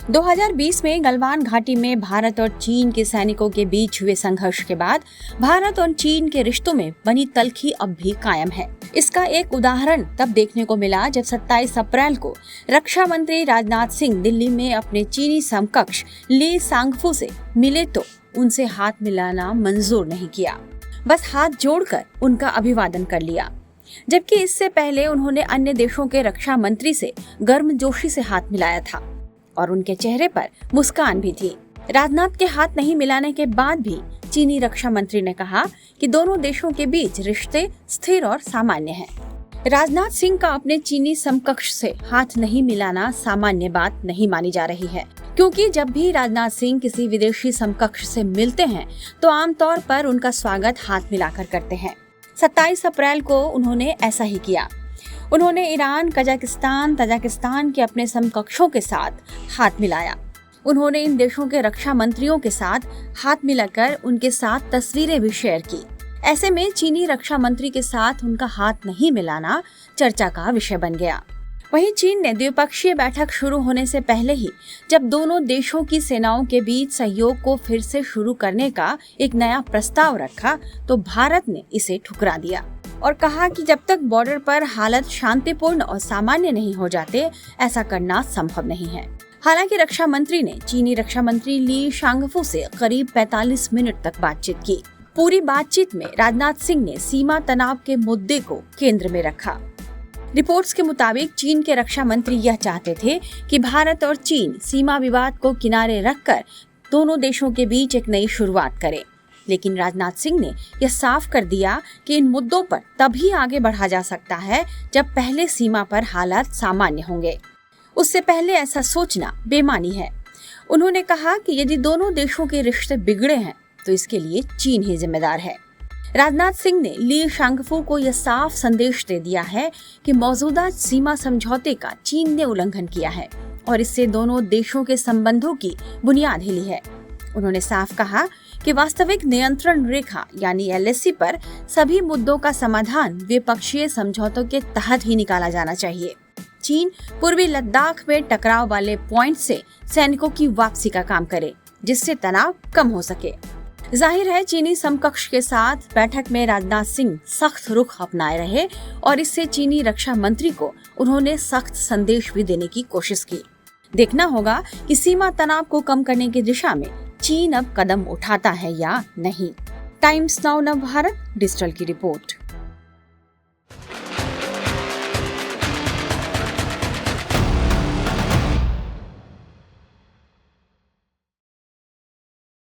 2020 में गलवान घाटी में भारत और चीन के सैनिकों के बीच हुए संघर्ष के बाद भारत और चीन के रिश्तों में बनी तल्खी अब भी कायम है। इसका एक उदाहरण तब देखने को मिला जब 27 अप्रैल को रक्षा मंत्री राजनाथ सिंह दिल्ली में अपने चीनी समकक्ष ली सांगफू से मिले तो उनसे हाथ मिलाना मंजूर नहीं किया, बस हाथ जोड़कर उनका अभिवादन कर लिया। जबकि इससे पहले उन्होंने अन्य देशों के रक्षा मंत्री से गर्मजोशी से हाथ मिलाया था और उनके चेहरे पर मुस्कान भी थी। राजनाथ के हाथ नहीं मिलाने के बाद भी चीनी रक्षा मंत्री ने कहा कि दोनों देशों के बीच रिश्ते स्थिर और सामान्य हैं। राजनाथ सिंह का अपने चीनी समकक्ष से हाथ नहीं मिलाना सामान्य बात नहीं मानी जा रही है, क्योंकि जब भी राजनाथ सिंह किसी विदेशी समकक्ष से मिलते हैं तो आमतौर पर उनका स्वागत हाथ मिलाकर करते हैं। 27 अप्रैल को उन्होंने ऐसा ही किया। उन्होंने ईरान, कजाकिस्तान, तजाकिस्तान के अपने समकक्षों के साथ हाथ मिलाया। उन्होंने इन देशों के रक्षा मंत्रियों के साथ हाथ मिलाकर उनके साथ तस्वीरें भी शेयर की। ऐसे में चीनी रक्षा मंत्री के साथ उनका हाथ नहीं मिलाना चर्चा का विषय बन गया। वहीं चीन ने द्विपक्षीय बैठक शुरू होने से पहले ही जब दोनों देशों की सेनाओं के बीच सहयोग को फिर से शुरू करने का एक नया प्रस्ताव रखा तो भारत ने इसे ठुकरा दिया और कहा कि जब तक बॉर्डर पर हालत शांतिपूर्ण और सामान्य नहीं हो जाते, ऐसा करना संभव नहीं है। हालांकि रक्षा मंत्री ने चीनी रक्षा मंत्री ली शांगफू से करीब 45 मिनट तक बातचीत की। पूरी बातचीत में राजनाथ सिंह ने सीमा तनाव के मुद्दे को केंद्र में रखा। रिपोर्ट्स के मुताबिक चीन के रक्षा मंत्री यह चाहते थे कि भारत और चीन सीमा विवाद को किनारे रखकर दोनों देशों के बीच एक नई शुरुआत करें। लेकिन राजनाथ सिंह ने यह साफ कर दिया कि इन मुद्दों पर तभी आगे बढ़ा जा सकता है जब पहले सीमा पर हालात सामान्य होंगे। उससे पहले ऐसा सोचना बेमानी है। उन्होंने कहा कि यदि दोनों देशों के रिश्ते बिगड़े हैं तो इसके लिए चीन ही जिम्मेदार है। राजनाथ सिंह ने ली शांगफू को यह साफ संदेश दे दिया है कि मौजूदा सीमा समझौते का चीन ने उल्लंघन किया है और इससे दोनों देशों के संबंधों की बुनियाद हिली है। उन्होंने साफ कहा कि वास्तविक नियंत्रण रेखा यानी LAC पर सभी मुद्दों का समाधान द्विपक्षीय समझौतों के तहत ही निकाला जाना चाहिए। चीन पूर्वी लद्दाख में टकराव वाले पॉइंट से सैनिकों की वापसी का काम करे, जिससे तनाव कम हो सके। जाहिर है चीनी समकक्ष के साथ बैठक में राजनाथ सिंह सख्त रुख अपनाए रहे और इससे चीनी रक्षा मंत्री को उन्होंने सख्त संदेश भी देने की कोशिश की। देखना होगा कि सीमा तनाव को कम करने की दिशा में चीन अब कदम उठाता है या नहीं। टाइम्स नाउ नव भारत डिजिटल की रिपोर्ट।